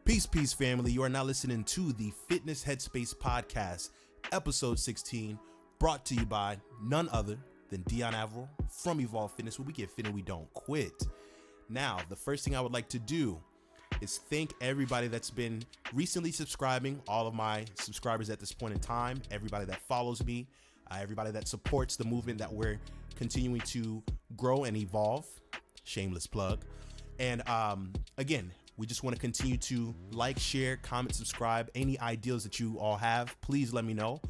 Peace, family. You are now listening to the Fitness Headspace podcast, episode 16, brought to you by none other than Deion Avril from Evolve Fitness, where we get fit and we don't quit. Now, the first thing I would like to do is thank everybody that's been recently subscribing, all of my subscribers at this point in time, everybody that follows me, everybody that supports the movement that we're continuing to grow and evolve. Shameless plug. And again, we just want to continue to like, share, comment, subscribe. Any ideas that you all have, please let me know.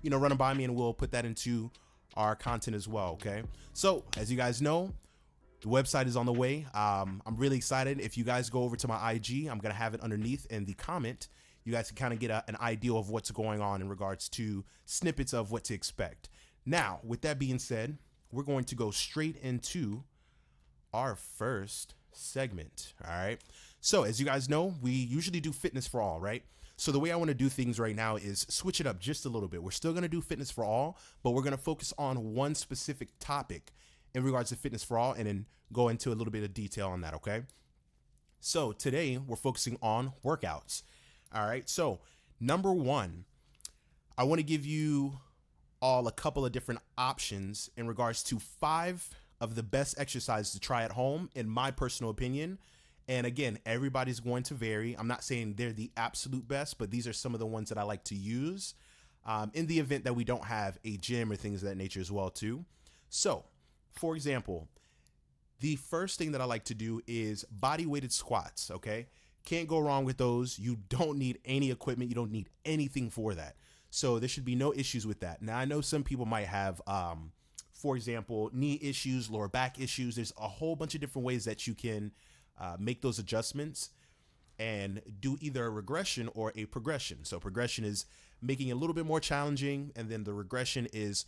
Run them by me and we'll put that into our content as well, okay? So, as you guys know, the website is on the way. I'm really excited. If you guys go over to my IG, I'm going to have it underneath in the comment. You guys can kind of get an idea of what's going on in regards to snippets of what to expect. Now, with that being said, we're going to go straight into our first segment, all right? So as you guys know, we usually do fitness for all, right? So the way I want to do things right now is switch it up just a little bit. We're still going to do fitness for all, but we're going to focus on one specific topic in regards to fitness for all and then go into a little bit of detail on that, okay? So today we're focusing on workouts, all right? So number one, I want to give you all a couple of different options in regards to 5 of the best exercises to try at home, in my personal opinion. And again, everybody's going to vary. I'm not saying they're the absolute best, but these are some of the ones that I like to use in the event that we don't have a gym or things of that nature as well too. So, for example, the first thing that I like to do is body weighted squats, okay? Can't go wrong with those. You don't need any equipment. You don't need anything for that. So there should be no issues with that. Now, I know some people might have, for example, knee issues, lower back issues. There's a whole bunch of different ways that you can make those adjustments and do either a regression or a progression. So progression is making it a little bit more challenging, and then the regression is,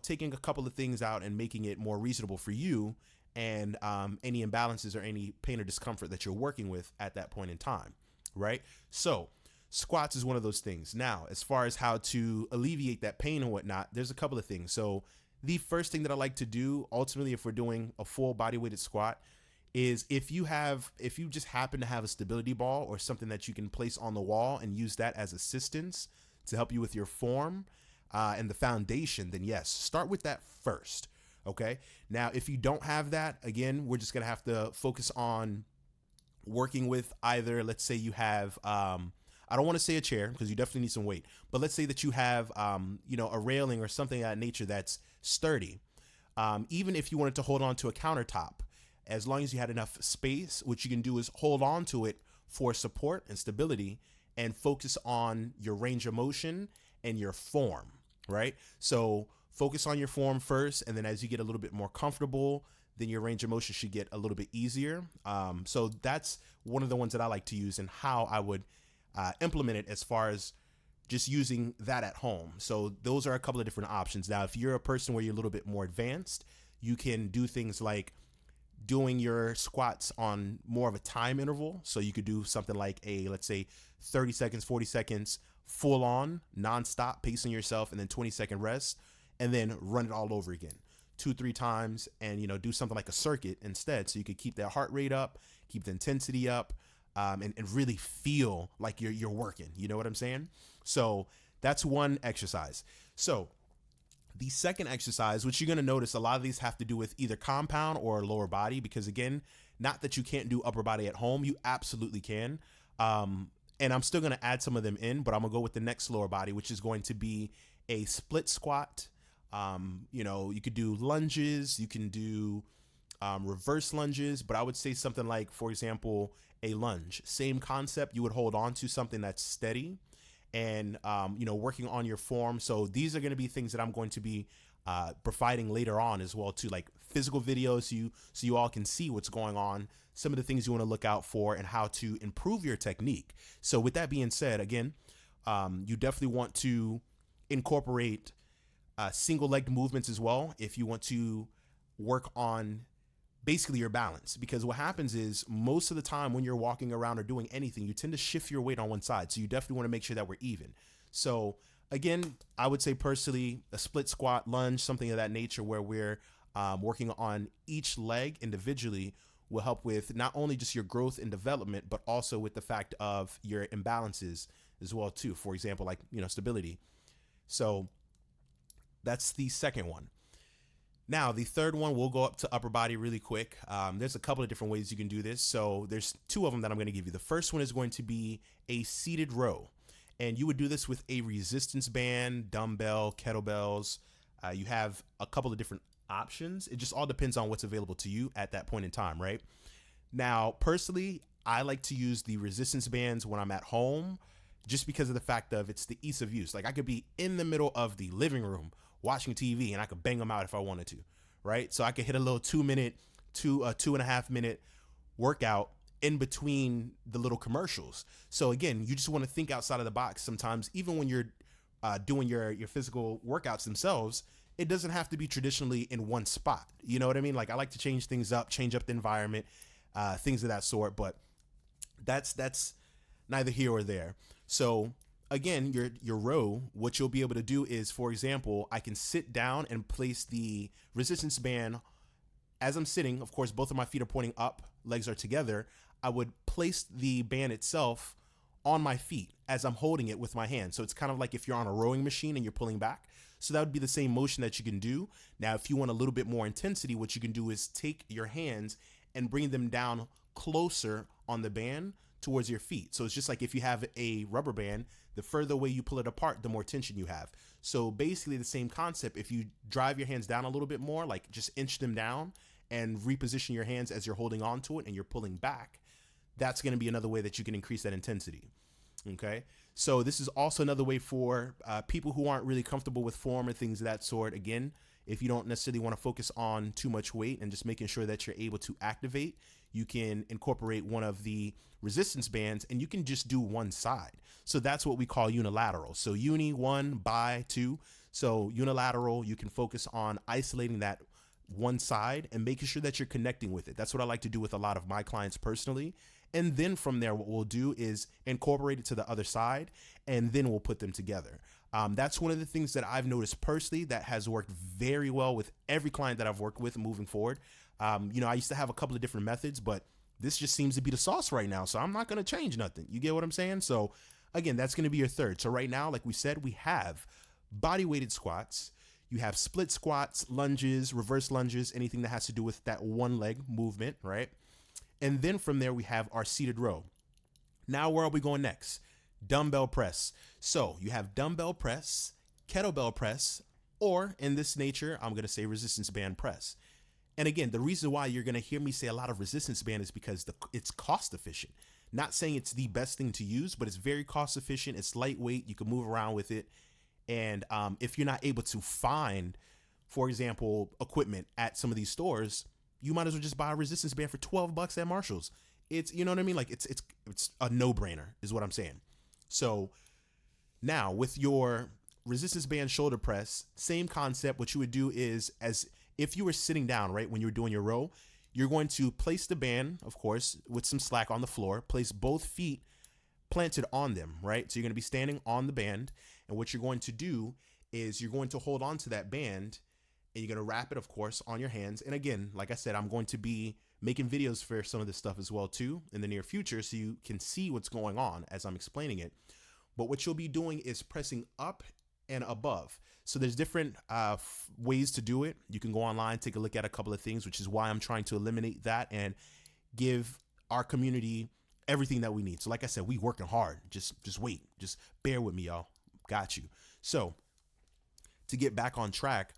taking a couple of things out and making it more reasonable for you and any imbalances or any pain or discomfort that you're working with at that point in time, right? So squats is one of those things. Now, as far as how to alleviate that pain and whatnot, there's a couple of things. So the first thing that I like to do, ultimately, if we're doing a full body weighted squat, is if you just happen to have a stability ball or something that you can place on the wall and use that as assistance to help you with your form and the foundation, then yes, start with that first. Okay. Now, if you don't have that, again, we're just going to have to focus on working with either, let's say you have, I don't want to say a chair because you definitely need some weight, but let's say that you have, a railing or something of that nature that's sturdy. Even if you wanted to hold on to a countertop, as long as you had enough space, what you can do is hold on to it for support and stability and focus on your range of motion and your form, right? So focus on your form first, and then as you get a little bit more comfortable, then your range of motion should get a little bit easier. So that's one of the ones that I like to use and how I would implement it as far as just using that at home. So those are a couple of different options. Now, if you're a person where you're a little bit more advanced, you can do things like doing your squats on more of a time interval. So you could do something like let's say 30 seconds, 40 seconds, full on, nonstop, pacing yourself, and then 20-second rest, and then run it all over again 2-3 times, and do something like a circuit instead. So you could keep that heart rate up, keep the intensity up, and really feel like you're working. You know what I'm saying? So that's one exercise. So the second exercise, which you're going to notice a lot of these have to do with either compound or lower body, because again, not that you can't do upper body at home, you absolutely can. And I'm still going to add some of them in, but I'm going to go with the next lower body, which is going to be a split squat. You could do lunges, you can do reverse lunges, but I would say something like, for example, a lunge. Same concept, you would hold on to something that's steady and, working on your form. So these are going to be things that I'm going to be providing later on as well too, like physical videos so you all can see what's going on, some of the things you want to look out for and how to improve your technique. So with that being said, again, you definitely want to incorporate single-legged movements as well if you want to work on basically your balance, because what happens is most of the time when you're walking around or doing anything, you tend to shift your weight on one side. So you definitely want to make sure that we're even. So again, I would say personally a split squat, lunge, something of that nature where we're working on each leg individually will help with not only just your growth and development, but also with the fact of your imbalances as well too. For example, like, stability. So that's the second one. Now, the third one, we'll go up to upper body really quick. There's a couple of different ways you can do this. So there's two of them that I'm going to give you. The first one is going to be a seated row. And you would do this with a resistance band, dumbbell, kettlebells. You have a couple of different options. It just all depends on what's available to you at that point in time, right? Now, personally, I like to use the resistance bands when I'm at home just because of the fact of it's the ease of use. Like, I could be in the middle of the living room watching TV and I could bang them out if I wanted to, right? So I could hit a little 2.5 minute workout in between the little commercials. So again, you just want to think outside of the box sometimes, even when you're doing your physical workouts themselves. It doesn't have to be traditionally in one spot. You know what I mean? Like, I like to change things up, change up the environment, things of that sort, but that's neither here or there. So again, your row, what you'll be able to do is, for example, I can sit down and place the resistance band as I'm sitting. Of course, both of my feet are pointing up, legs are together. I would place the band itself on my feet as I'm holding it with my hand. So it's kind of like if you're on a rowing machine and you're pulling back. So that would be the same motion that you can do. Now, if you want a little bit more intensity, what you can do is take your hands and bring them down closer on the band towards your feet. So it's just like if you have a rubber band, the further away you pull it apart, the more tension you have. So basically the same concept. If you drive your hands down a little bit more, like just inch them down and reposition your hands as you're holding on to it and you're pulling back, that's going to be another way that you can increase that intensity. Okay. So this is also another way for people who aren't really comfortable with form and things of that sort. Again, if you don't necessarily want to focus on too much weight and just making sure that you're able to activate, you can incorporate one of the resistance bands and you can just do one side. So that's what we call unilateral. So uni, one, bi, two. So unilateral, you can focus on isolating that one side and making sure that you're connecting with it. That's what I like to do with a lot of my clients personally. And then from there, what we'll do is incorporate it to the other side, and then we'll put them together. That's one of the things that I've noticed personally that has worked very well with every client that I've worked with moving forward. I used to have a couple of different methods, but this just seems to be the sauce right now. So I'm not going to change nothing. You get what I'm saying? So again, that's going to be your third. So right now, like we said, we have body weighted squats. You have split squats, lunges, reverse lunges, anything that has to do with that one leg movement, right? And then from there, we have our seated row. Now, where are we going next? Dumbbell press. So you have dumbbell press, kettlebell press, or in this nature, I'm going to say resistance band press. And again, the reason why you're going to hear me say a lot of resistance band is because it's cost efficient. Not saying it's the best thing to use, but it's very cost efficient. It's lightweight. You can move around with it. And if you're not able to find, for example, equipment at some of these stores, you might as well just buy a resistance band for $12 at Marshall's. It's, you know what I mean? Like it's a no-brainer is what I'm saying. So now with your resistance band shoulder press, same concept. What you would do is, as if you were sitting down, right, when you're doing your row, you're going to place the band, of course, with some slack on the floor, place both feet planted on them, right? So you're going to be standing on the band. And what you're going to do is you're going to hold on to that band and you're going to wrap it, of course, on your hands. And again, like I said, I'm going to be making videos for some of this stuff as well, too, in the near future, so you can see what's going on as I'm explaining it. But what you'll be doing is pressing up and above. So there's different ways to do it. You can go online, take a look at a couple of things, which is why I'm trying to eliminate that and give our community everything that we need. So like I said, we working hard. Just wait. Just bear with me, y'all. Got you. So to get back on track,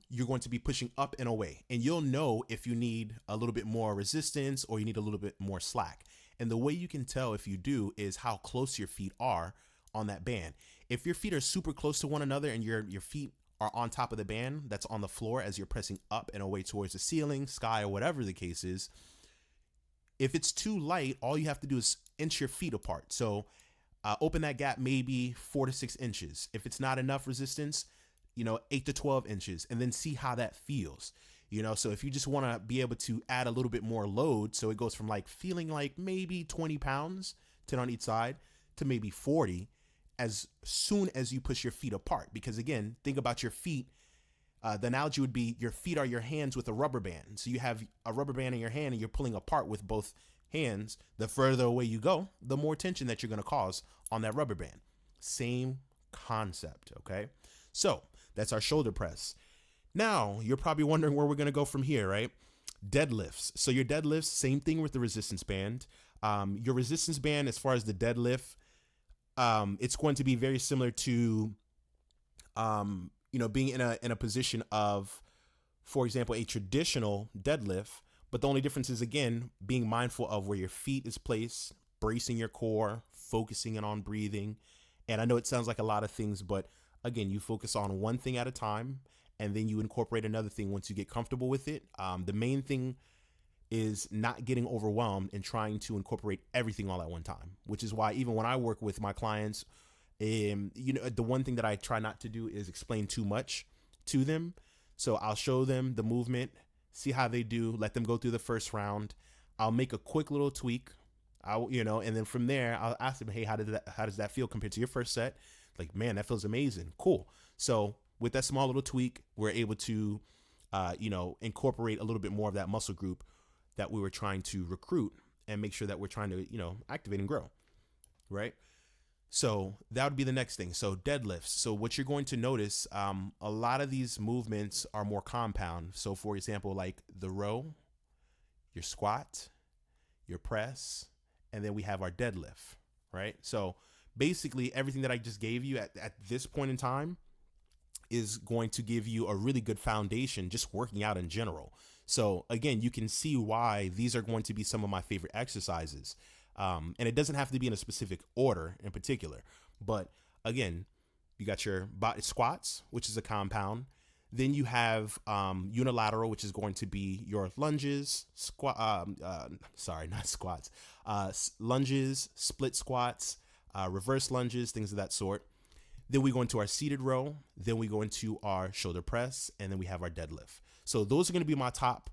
you're going to be pushing up and away, and you'll know if you need a little bit more resistance or you need a little bit more slack. And the way you can tell if you do is how close your feet are on that band. If your feet are super close to one another and your feet are on top of the band that's on the floor as you're pressing up and away towards the ceiling, sky, or whatever the case is, if it's too light, all you have to do is inch your feet apart. So open that gap maybe 4 to 6 inches. If it's not enough resistance, 8 to 12 inches, and then see how that feels. So if you just want to be able to add a little bit more load, so it goes from like feeling like maybe 20 pounds, 10 on each side, to maybe 40 as soon as you push your feet apart. Because again, think about your feet The analogy would be your feet are your hands with a rubber band. So you have a rubber band in your hand and you're pulling apart with both hands. The further away you go, the more tension that you're going to cause on that rubber band. Same concept, okay? So that's our shoulder press. Now, you're probably wondering where we're going to go from here, right? Deadlifts. So your deadlifts, same thing with the resistance band. Your resistance band, as far as the deadlift, it's going to be very similar to being in a position of, for example, a traditional deadlift, but the only difference is, again, being mindful of where your feet is placed, bracing your core, focusing in on breathing. And I know it sounds like a lot of things, but again, you focus on one thing at a time, and then you incorporate another thing once you get comfortable with it. The main thing is not getting overwhelmed and trying to incorporate everything all at one time, which is why even when I work with my clients, the one thing that I try not to do is explain too much to them. So I'll show them the movement, see how they do, let them go through the first round. I'll make a quick little tweak, and then from there I'll ask them, hey, how does that feel compared to your first set? Like, man, that feels amazing. Cool. So with that small little tweak, we're able to, incorporate a little bit more of that muscle group that we were trying to recruit and make sure that we're trying to, activate and grow. Right. So that would be the next thing. So deadlifts. So what you're going to notice, a lot of these movements are more compound. So for example, like the row, your squat, your press, and then we have our deadlift, right? So basically everything that I just gave you at this point in time is going to give you a really good foundation just working out in general. So again, you can see why these are going to be some of my favorite exercises. And it doesn't have to be in a specific order in particular, but again, you got your body squats, which is a compound. Then you have unilateral, which is going to be your lunges, lunges, split squats, reverse lunges, things of that sort. Then we go into our seated row. Then we go into our shoulder press, and then we have our deadlift. So those are going to be my top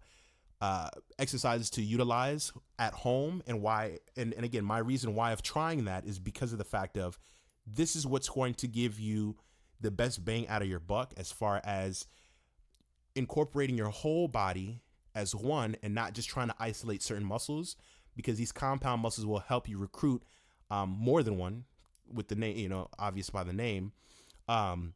exercises to utilize at home, and why. And again, my reason why of trying that is because of the fact of this is what's going to give you the best bang out of your buck as far as incorporating your whole body as one and not just trying to isolate certain muscles, because these compound muscles will help you recruit more than one with the name, obvious by the name. And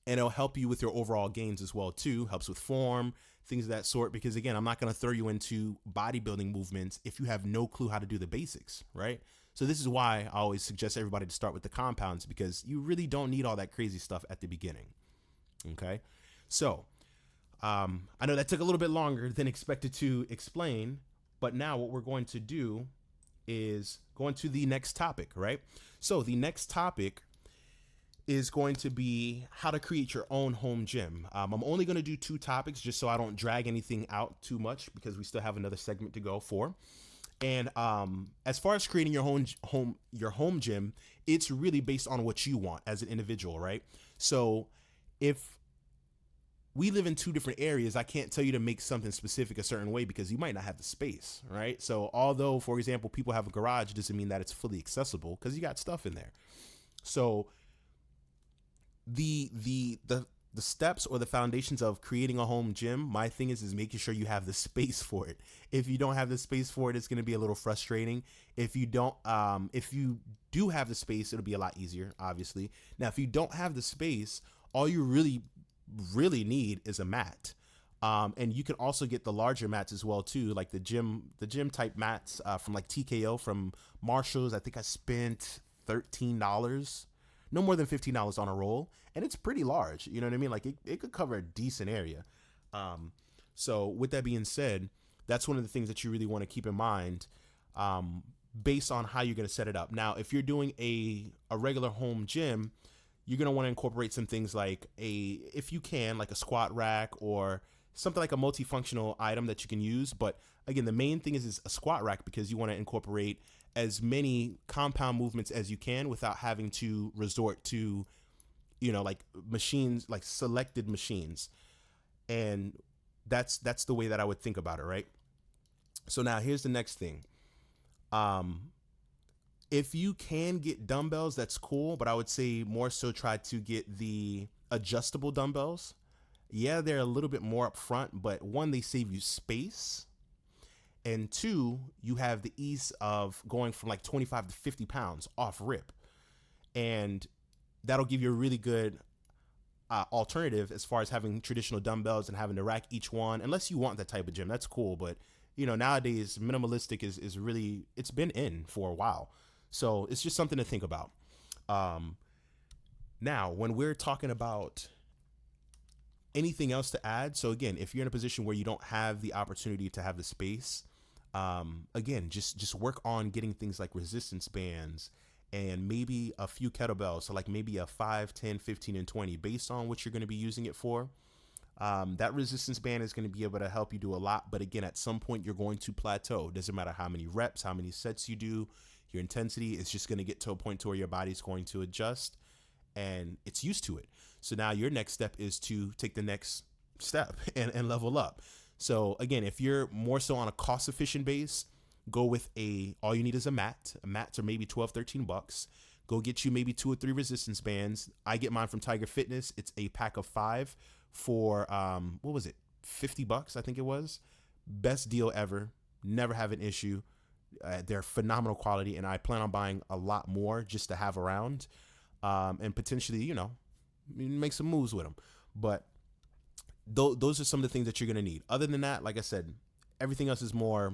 it'll help you with your overall gains as well too. Helps with form, things of that sort. Because again, I'm not going to throw you into bodybuilding movements if you have no clue how to do the basics, right? So this is why I always suggest everybody to start with the compounds, because you really don't need all that crazy stuff at the beginning. Okay. So, I know that took a little bit longer than expected to explain, but now what we're going to do is go into the next topic, right? So the next topic is going to be how to create your own home gym. I'm only going to do 2 topics just so I don't drag anything out too much, because we still have another segment to go for. And as far as creating your home gym, it's really based on what you want as an individual, right? So if we live in 2 different areas, I can't tell you to make something specific a certain way because you might not have the space, right? So although, for example, people have a garage, doesn't mean that it's fully accessible because you got stuff in there. So the steps or the foundations of creating a home gym, my thing is making sure you have the space for it. If you don't have the space for it, it's going to be a little frustrating. If you do have the space, it'll be a lot easier, obviously. Now, if you don't have the space, all you really need is a mat. And you can also get the larger mats as well too, like the gym type mats from like TKO from Marshall's. I think I spent $13, no more than $15 on a roll, and it's pretty large. You know what I mean? Like it could cover a decent area. So with that being said, that's one of the things that you really want to keep in mind, based on how you're going to set it up. Now, if you're doing a regular home gym, you're going to want to incorporate some things like if you can, like a squat rack or something like a multifunctional item that you can use. But again, the main thing is a squat rack, because you want to incorporate as many compound movements as you can without having to resort to, like machines, like selected machines. And that's the way that I would think about it, right? So now here's the next thing. If you can get dumbbells, that's cool, but I would say more so try to get the adjustable dumbbells. Yeah, they're a little bit more upfront, but one, they save you space. And two, you have the ease of going from like 25 to 50 pounds off rip. And that'll give you a really good alternative as far as having traditional dumbbells and having to rack each one, unless you want that type of gym. That's cool. But, nowadays, minimalistic is really, it's been in for a while. So it's just something to think about. Now, when we're talking about anything else to add, so again, if you're in a position where you don't have the opportunity to have the space, again, just work on getting things like resistance bands and maybe a few kettlebells. So like maybe a 5, 10, 15, and 20 based on what you're going to be using it for. That resistance band is going to be able to help you do a lot. But again, at some point, you're going to plateau. Doesn't matter how many reps, how many sets you do, your intensity is just going to get to a point to where your body's going to adjust and it's used to it. So now your next step is to take the next step and level up. So again, if you're more so on a cost efficient base, go with all you need is a mat. Mats are maybe 12, 13 bucks. Go get you maybe 2 or 3 resistance bands. I get mine from Tiger Fitness. It's a pack of 5 for, what was it? 50 bucks, I think it was. Best deal ever. Never have an issue. They're phenomenal quality, and I plan on buying a lot more just to have around, and potentially, make some moves with them. But those are some of the things that you're going to need. Other than that, like I said, everything else is more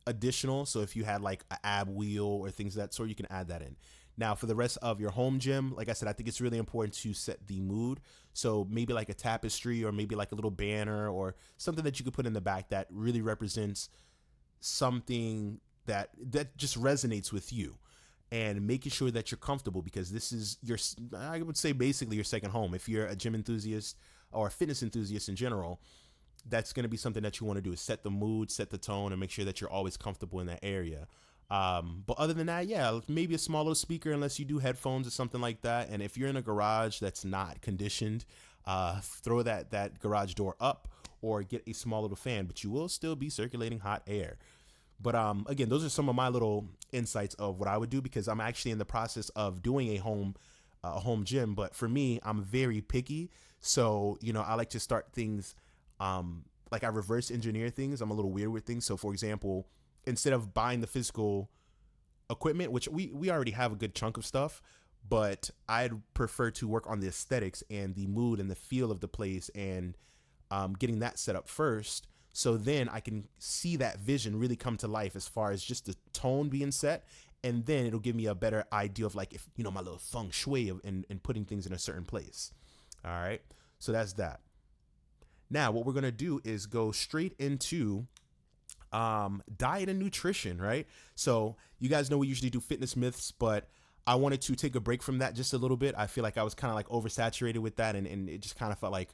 additional. So if you had like an ab wheel or things of that sort, you can add that in. Now, for the rest of your home gym, like I said, I think it's really important to set the mood. So maybe like a tapestry or maybe like a little banner or something that you could put in the back that really represents something that just resonates with you, and making sure that you're comfortable, because this is I would say basically your second home. If you're a gym enthusiast or a fitness enthusiast in general, that's going to be something that you want to do, is set the mood, set the tone, and make sure that you're always comfortable in that area. But other than that, yeah, maybe a small little speaker, unless you do headphones or something like that. And if you're in a garage that's not conditioned, throw that garage door up or get a small little fan, but you will still be circulating hot air. But again, those are some of my little insights of what I would do, because I'm actually in the process of doing a home gym. But for me, I'm very picky. So, I like to start things like I reverse engineer things. I'm a little weird with things. So, for example, instead of buying the physical equipment, which we already have a good chunk of stuff, but I'd prefer to work on the aesthetics and the mood and the feel of the place, and getting that set up first. So then I can see that vision really come to life as far as just the tone being set. And then it'll give me a better idea of like, if, my little feng shui and putting things in a certain place. All right. So that's that. Now, what we're going to do is go straight into diet and nutrition, right? So you guys know we usually do fitness myths, but I wanted to take a break from that just a little bit. I feel like I was kind of like oversaturated with that, and it just kind of felt like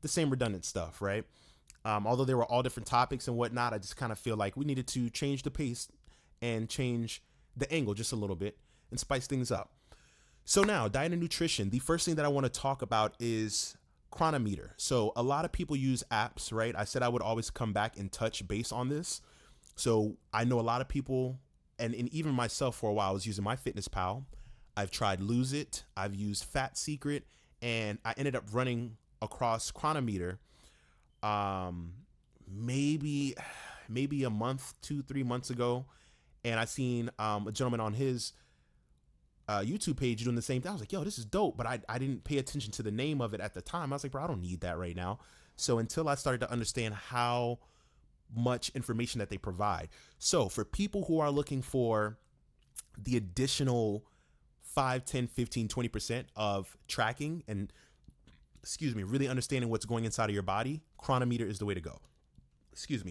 the same redundant stuff, right? Although they were all different topics and whatnot, I just kind of feel like we needed to change the pace and change the angle just a little bit and spice things up. So now, diet and nutrition. The first thing that I want to talk about is Cronometer. So a lot of people use apps, right? I said I would always come back and touch base on this. So I know a lot of people, and even myself for a while, I was using MyFitnessPal. I've tried Lose It. I've used Fat Secret, and I ended up running across Cronometer maybe a month, 2-3 months ago, and I seen a gentleman on his YouTube page doing the same thing. I was like, yo, this is dope, but I didn't pay attention to the name of it at the time. I was like, bro, I don't need that right now. So until I started to understand how much information that they provide. So for people who are looking for the additional 5, 10, 15, 20% of tracking and really understanding what's going inside of your body, Cronometer is the way to go.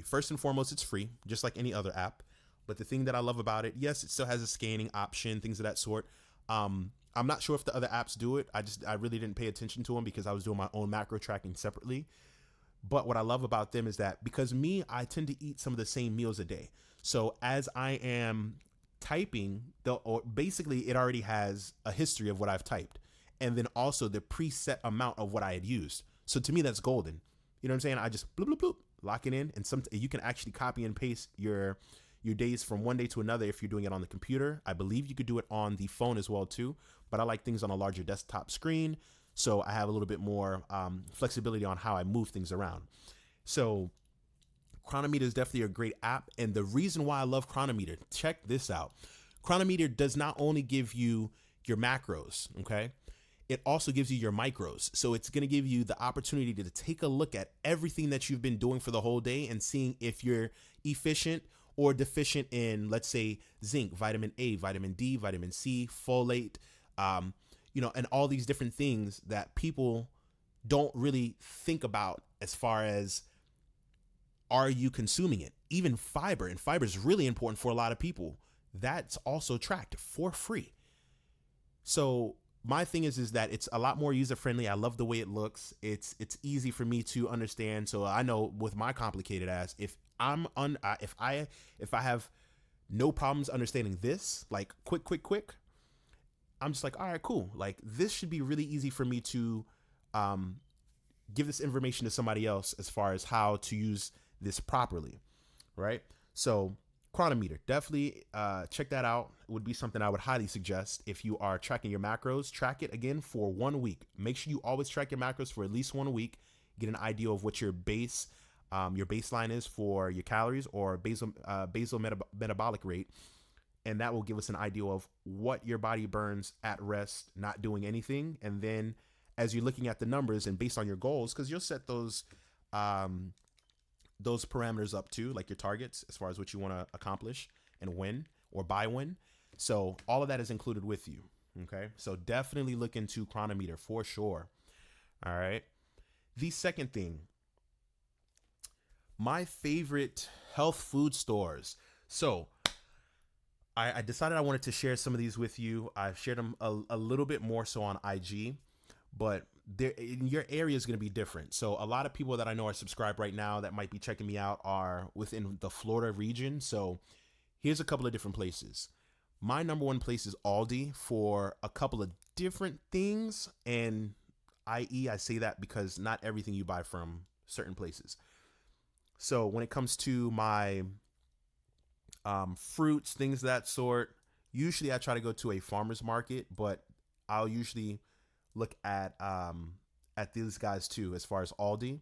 First and foremost, it's free, just like any other app. But the thing that I love about it, yes, it still has a scanning option, things of that sort. I'm not sure if the other apps do it. I really didn't pay attention to them because I was doing my own macro tracking separately. But what I love about them is that because I tend to eat some of the same meals a day. So as I am typing, basically it already has a history of what I've typed. And then also the preset amount of what I had used. So to me, that's golden. You know what I'm saying? I just bloop, bloop, bloop, lock it in. And you can actually copy and paste your days from one day to another if you're doing it on the computer. I believe you could do it on the phone as well too. But I like things on a larger desktop screen. So I have a little bit more flexibility on how I move things around. So Cronometer is definitely a great app. And the reason why I love Cronometer, check this out. Cronometer does not only give you your macros, okay? It also gives you your micros. So it's going to give you the opportunity to take a look at everything that you've been doing for the whole day and seeing if you're efficient or deficient in, let's say, zinc, vitamin A, vitamin D, vitamin C, folate, and all these different things that people don't really think about as far as, are you consuming it? Even fiber, and fiber is really important for a lot of people. That's also tracked for free. So my thing is that it's a lot more user friendly. I love the way it looks. It's easy for me to understand. So I know with my complicated ass, if I have no problems understanding this, like quick, I'm just like, all right, cool. Like this should be really easy for me to give this information to somebody else as far as how to use this properly, right? So Cronometer, definitely check that out. It would be something I would highly suggest. If you are tracking your macros, track it again for 1 week. Make sure you always track your macros for at least 1 week. Get an idea of what your baseline is for your calories or basal metabolic rate, and that will give us an idea of what your body burns at rest, not doing anything. And then as you're looking at the numbers and based on your goals, because you'll set those parameters up too, like your targets as far as what you want to accomplish and when or by when. So all of that is included with you. Okay. So definitely look into Cronometer for sure. All right. The second thing, my favorite health food stores. So I decided I wanted to share some of these with you. I've shared them a little bit more so on IG, but in your area is going to be different. So a lot of people that I know are subscribed right now that might be checking me out are within the Florida region. So here's a couple of different places. My number one place is Aldi for a couple of different things. And I say that because not everything you buy from certain places. So when it comes to my fruits, things of that sort, usually I try to go to a farmer's market, but I'll usually look at these guys too, as far as Aldi.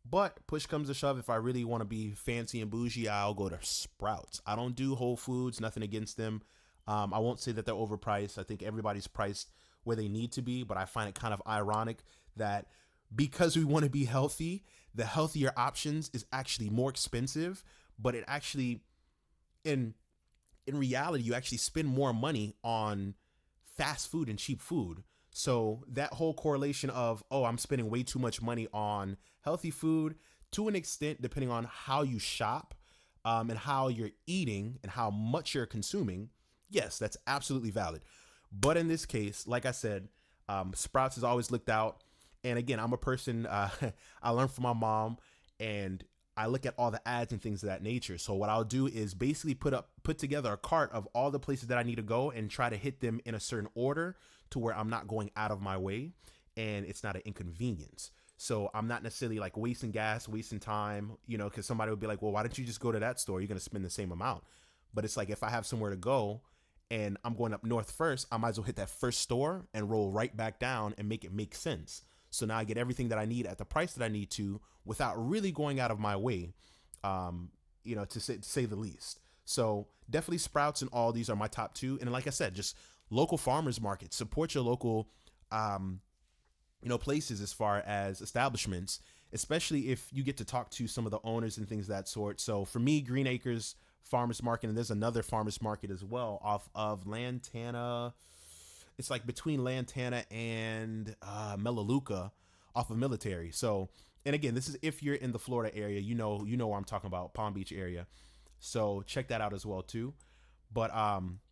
But push comes to shove, if I really want to be fancy and bougie, I'll go to Sprouts. I don't do Whole Foods, nothing against them. I won't say that they're overpriced. I think everybody's priced where they need to be, but I find it kind of ironic that because we want to be healthy, the healthier options is actually more expensive, but it actually, in reality, you actually spend more money on fast food and cheap food. So that whole correlation of, oh, I'm spending way too much money on healthy food, to an extent, depending on how you shop and how you're eating and how much you're consuming, yes, that's absolutely valid. But in this case, like I said, Sprouts has always looked out. And again, I'm a person, I learned from my mom, and I look at all the ads and things of that nature. So what I'll do is basically put together a cart of all the places that I need to go and try to hit them in a certain order to where I'm not going out of my way and it's not an inconvenience. So I'm not necessarily like wasting gas, wasting time, because somebody would be like, well, why don't you just go to that store? You're going to spend the same amount. But it's like, if I have somewhere to go and I'm going up north first, I might as well hit that first store and roll right back down and make it make sense. So now I get everything that I need at the price that I need to without really going out of my way, to say the least. So definitely Sprouts and Aldi's are my top two. And like I said, just local farmers markets, support your local, places as far as establishments, especially if you get to talk to some of the owners and things of that sort. So for me, Green Acres Farmers Market, and there's another farmers market as well off of Lantana. It's like between Lantana and Melaleuca off of Military. So, and again, this is if you're in the Florida area, you know where I'm talking about, Palm Beach area. So check that out as well too. But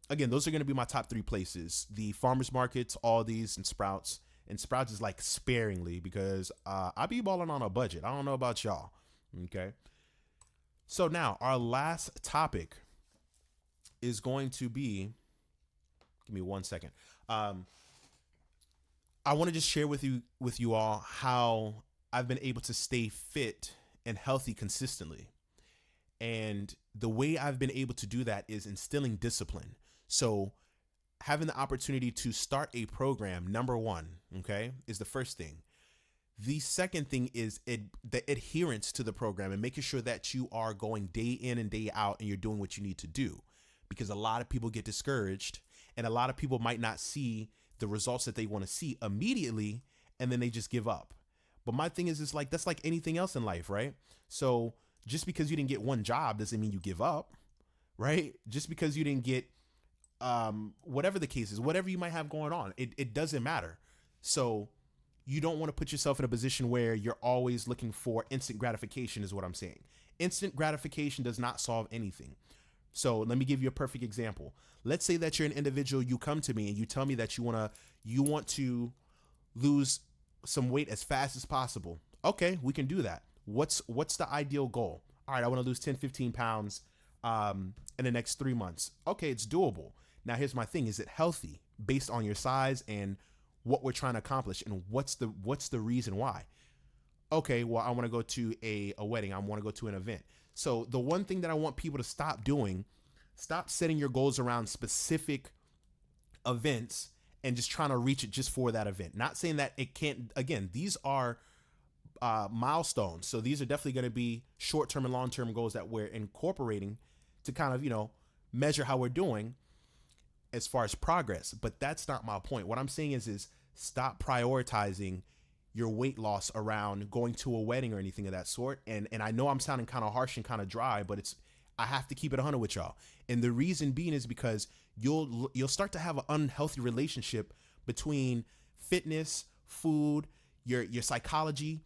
again, those are going to be my top three places: the farmers markets, Aldi's, and Sprouts. And Sprouts is like sparingly because I be balling on a budget. I don't know about y'all. Okay. So now our last topic is going to be, give me 1 second. I want to just share with you all how I've been able to stay fit and healthy consistently. And the way I've been able to do that is instilling discipline. So having the opportunity to start a program, number one, okay, is the first thing. The second thing is the adherence to the program and making sure that you are going day in and day out and you're doing what you need to do, because a lot of people get discouraged and a lot of people might not see the results that they want to see immediately, and then they just give up. But my thing is like, that's like anything else in life, right? So just because you didn't get one job doesn't mean you give up, right? Just because you didn't get whatever the case is, whatever you might have going on, it doesn't matter. So you don't want to put yourself in a position where you're always looking for instant gratification, is what I'm saying. Instant gratification does not solve anything. So let me give you a perfect example. Let's say that you're an individual, you come to me and you tell me that you want to lose some weight as fast as possible. Okay, we can do that. What's the ideal goal? All right, I want to lose 10, 15 pounds in the next 3 months. Okay, it's doable. Now here's my thing. Is it healthy based on your size and what we're trying to accomplish, and what's the reason why? Okay, well, I want to go to a wedding. I want to go to an event. So the one thing that I want people to stop doing, stop setting your goals around specific events and just trying to reach it just for that event. Not saying that it can't, again, these are milestones. So these are definitely going to be short-term and long-term goals that we're incorporating to kind of, measure how we're doing as far as progress. But that's not my point. What I'm saying is stop prioritizing your weight loss around going to a wedding or anything of that sort. And I know I'm sounding kind of harsh and kind of dry, but I have to keep it 100 with y'all. And the reason being is because you'll start to have an unhealthy relationship between fitness, food, your psychology,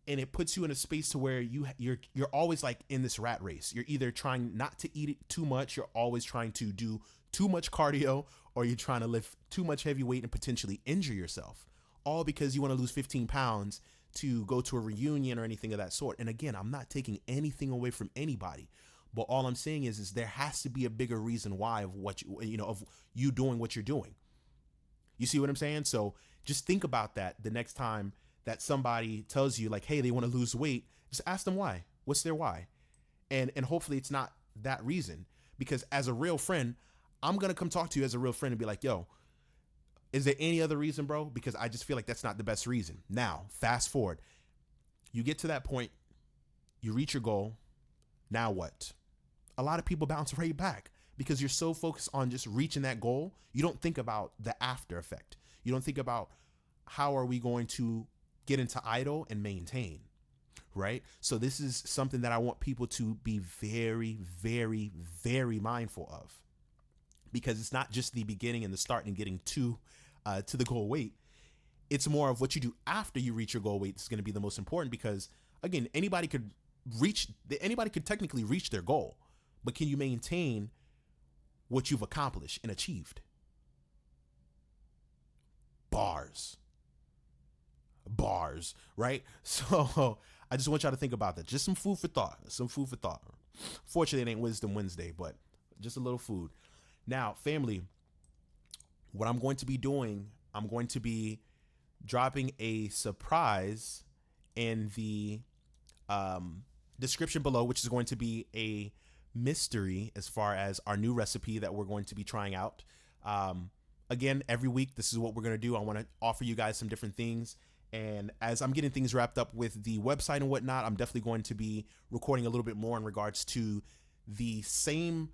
and it puts you in a space to where you're always like in this rat race. You're either trying not to eat it too much, you're always trying to do too much cardio, or you're trying to lift too much heavy weight and potentially injure yourself, all because you want to lose 15 pounds to go to a reunion or anything of that sort. And again, I'm not taking anything away from anybody, but all I'm saying is there has to be a bigger reason why of what of you doing what you're doing. You see what I'm saying? So just think about that the next time that somebody tells you like, hey, they want to lose weight. Just ask them why. What's their why? And hopefully it's not that reason, because as a real friend, I'm going to come talk to you as a real friend and be like, yo, is there any other reason, bro? Because I just feel like that's not the best reason. Now, fast forward. You get to that point. You reach your goal. Now what? A lot of people bounce right back because you're so focused on just reaching that goal. You don't think about the after effect. You don't think about how are we going to get into idle and maintain, right? So this is something that I want people to be very, very, very mindful of, because it's not just the beginning and the start and getting to the goal weight. It's more of what you do after you reach your goal weight is going to be the most important, because again, anybody could technically reach their goal, but can you maintain what you've accomplished and achieved? Bars, right? So I just want y'all to think about that. Just some food for thought. Fortunately, it ain't Wisdom Wednesday, but just a little food. Now, family, what I'm going to be doing, I'm going to be dropping a surprise in the description below, which is going to be a mystery as far as our new recipe that we're going to be trying out. Again, every week, this is what we're going to do. I want to offer you guys some different things. And as I'm getting things wrapped up with the website and whatnot, I'm definitely going to be recording a little bit more in regards to the same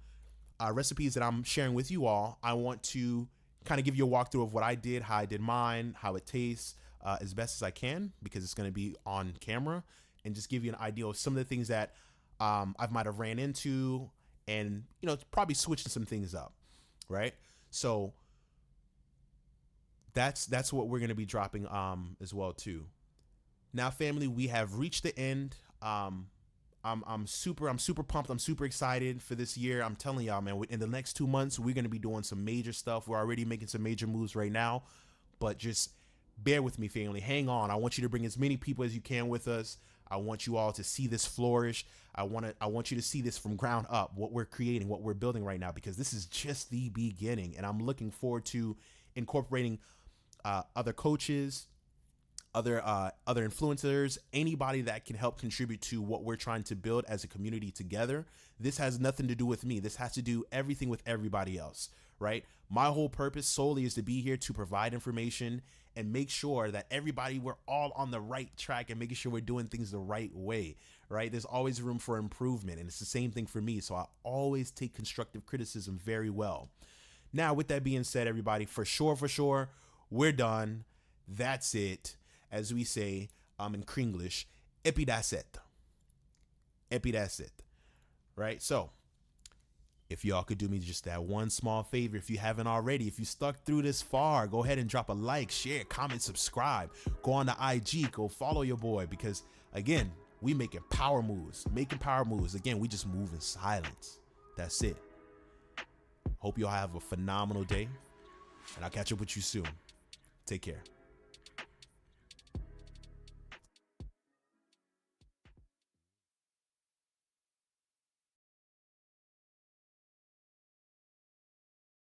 recipes that I'm sharing with you all. I want to kind of give you a walkthrough of what I did, how I did mine, how it tastes as best as I can, because it's going to be on camera, and just give you an idea of some of the things that I might have ran into, and probably switching some things up, right? So that's what we're going to be dropping as well too. Now, family, we have reached the end. I'm super pumped. I'm super excited for this year. I'm telling y'all, man, in the next 2 months, we're going to be doing some major stuff. We're already making some major moves right now, but just bear with me, family. Hang on. I want you to bring as many people as you can with us. I want you all to see this flourish. I want you to see this from ground up, what we're creating, what we're building right now, because this is just the beginning. And I'm looking forward to incorporating other coaches, other influencers, anybody that can help contribute to what we're trying to build as a community together. This has nothing to do with me. This has to do everything with everybody else, right? My whole purpose solely is to be here to provide information and make sure that everybody, we're all on the right track and making sure we're doing things the right way, right? There's always room for improvement, and it's the same thing for me. So I always take constructive criticism very well. Now, with that being said, everybody, for sure, we're done. That's it. As we say in Kringlish, epi that's it. Epi that's it. Right? So, if y'all could do me just that one small favor, if you haven't already, if you stuck through this far, go ahead and drop a like, share, comment, subscribe. Go on to IG, go follow your boy, because again, we making power moves. Again, we just move in silence. That's it. Hope y'all have a phenomenal day, and I'll catch up with you soon. Take care.